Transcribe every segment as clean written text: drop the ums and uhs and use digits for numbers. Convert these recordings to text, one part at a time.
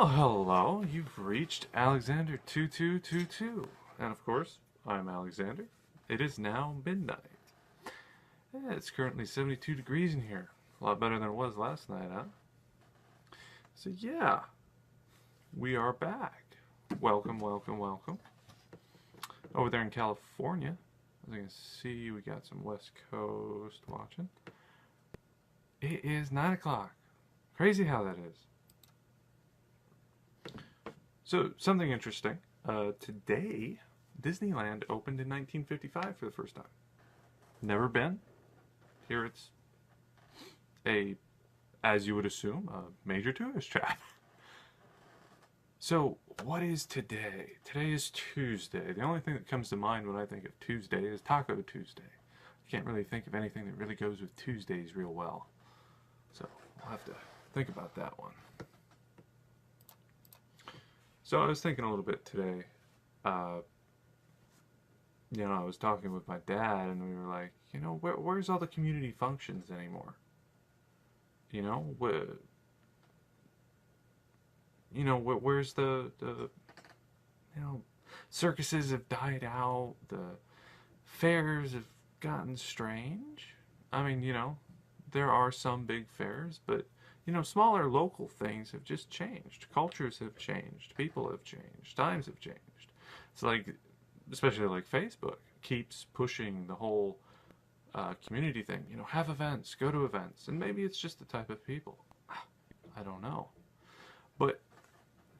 Well, hello. You've reached Alexander 2222. And of course, I'm Alexander. It is now midnight. Yeah, it's currently 72 degrees in here. A lot better than it was last night, huh? So yeah, we are back. Welcome, welcome, welcome. Over there in California, as you can see, we got some West Coast watching. It is 9 o'clock. Crazy how that is. So, something interesting. Today, Disneyland opened in 1955 for the first time. Never been. Here it's as you would assume, a major tourist trap. So, what is today? Today is Tuesday. The only thing that comes to mind when I think of Tuesday is Taco Tuesday. I can't really think of anything that really goes with Tuesdays real well. So, we'll have to think about that one. So I was thinking a little bit today, I was talking with my dad and we were like, where's all the community functions anymore? Where's the circuses have died out, the fairs have gotten strange. I mean, there are some big fairs, but smaller local things have just changed. Cultures have changed. People have changed. Times have changed. It's like, especially like Facebook, keeps pushing the whole community thing. Have events, go to events. And maybe it's just the type of people. I don't know. But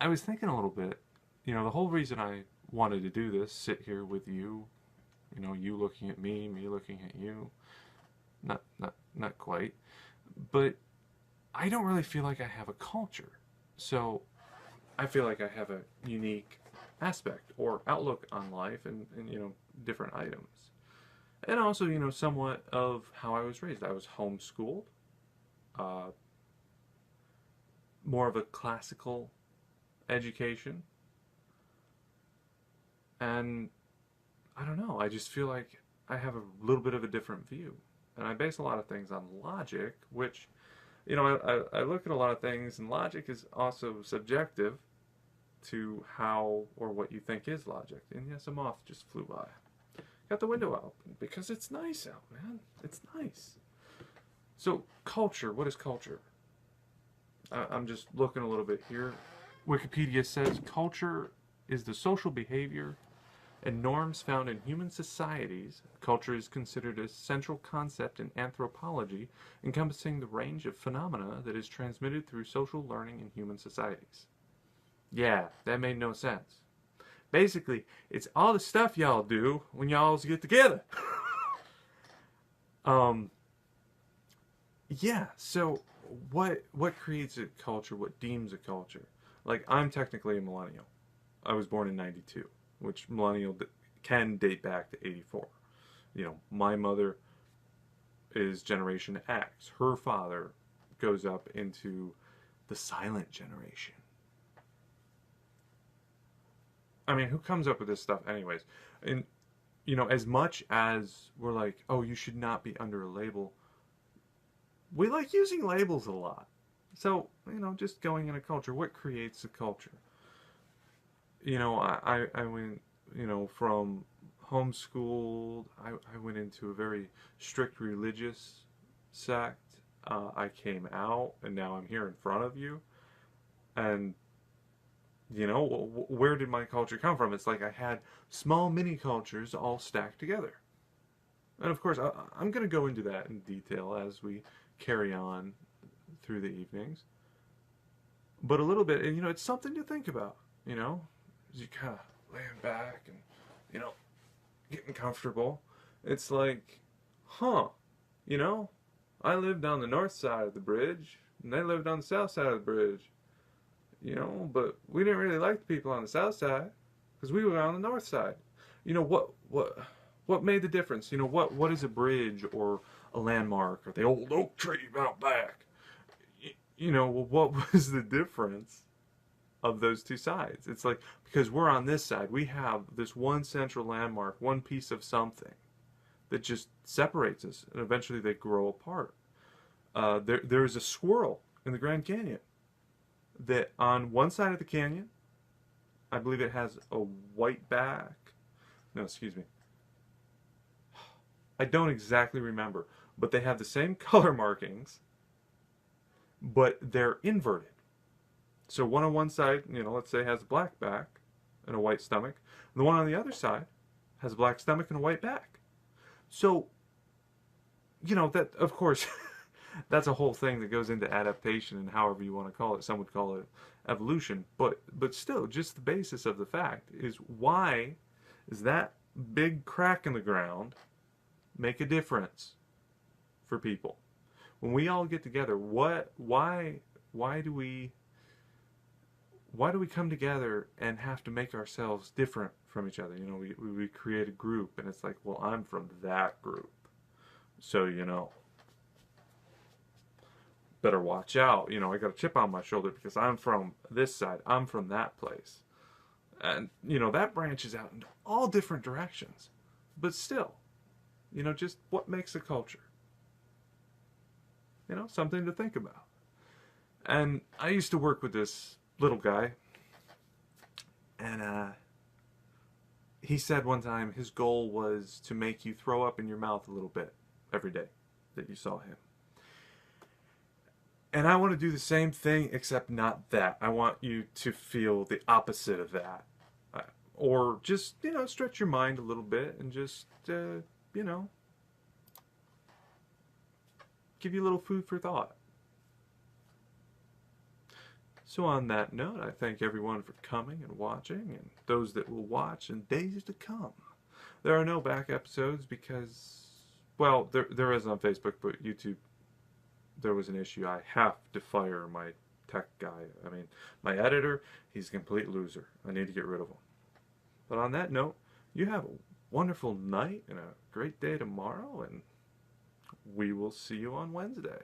I was thinking a little bit, the whole reason I wanted to do this, sit here with you, you looking at me looking at you. Not quite. But I don't really feel like I have a culture. So I feel like I have a unique aspect or outlook on life and different items. And also, somewhat of how I was raised. I was homeschooled. More of a classical education. And I don't know, I just feel like I have a little bit of a different view. And I base a lot of things on logic, which I look at a lot of things, and logic is also subjective to how or what you think is logic. And yes, a moth just flew by. Got the window open because it's nice out, man. It's nice. So, culture. What is culture? I'm just looking a little bit here. Wikipedia says culture is the social behavior and norms found in human societies. Culture is considered a central concept in anthropology, encompassing the range of phenomena that is transmitted through social learning in human societies. Yeah, that made no sense. Basically, it's all the stuff y'all do when y'all get together. Yeah, so what creates a culture? What deems a culture? Like, I'm technically a millennial. I was born in 92. Which millennial can date back to 84. My mother is Generation X. Her father goes up into the silent generation. I mean, who comes up with this stuff anyways? And, as much as we're like, oh, you should not be under a label, we like using labels a lot. So, just going in a culture, what creates a culture? I went, from homeschooled, I went into a very strict religious sect. I came out, and now I'm here in front of you. And, where did my culture come from? It's like I had small mini cultures all stacked together. And of course, I'm going to go into that in detail as we carry on through the evenings. But a little bit, and it's something to think about, as you kind of laying back and, getting comfortable. It's like, I lived on the north side of the bridge, and they lived on the south side of the bridge, but we didn't really like the people on the south side, because we were on the north side. What made the difference? What is a bridge or a landmark or the old oak tree out back? What was the difference of those two sides? It's like, because we're on this side, we have this one central landmark, one piece of something that just separates us, and eventually they grow apart. There's a squirrel in the Grand Canyon. that on one side of the canyon, I believe it has a white back. No, excuse me. I don't exactly remember, but they have the same color markings, but they're inverted. So one on one side, let's say has a black back and a white stomach. The one on the other side has a black stomach and a white back. So, that, of course, that's a whole thing that goes into adaptation and however you want to call it. Some would call it evolution, but still, just the basis of the fact is, why is that big crack in the ground make a difference for people? When we all get together, why do we come together and have to make ourselves different from each other? We create a group, and it's like, well, I'm from that group, so better watch out. I got a chip on my shoulder because I'm from this side, I'm from that place. And that branches out into all different directions. But still, just what makes a culture? Something to think about. And I used to work with this little guy, and he said one time his goal was to make you throw up in your mouth a little bit every day that you saw him. And I want to do the same thing, except not that. I want you to feel the opposite of that. Or just, stretch your mind a little bit and just, give you a little food for thought. So on that note, I thank everyone for coming and watching, and those that will watch in days to come. There are no back episodes because, well, there is on Facebook, but YouTube, there was an issue. I have to fire my tech guy. I mean, my editor, he's a complete loser. I need to get rid of him. But on that note, you have a wonderful night and a great day tomorrow, and we will see you on Wednesday.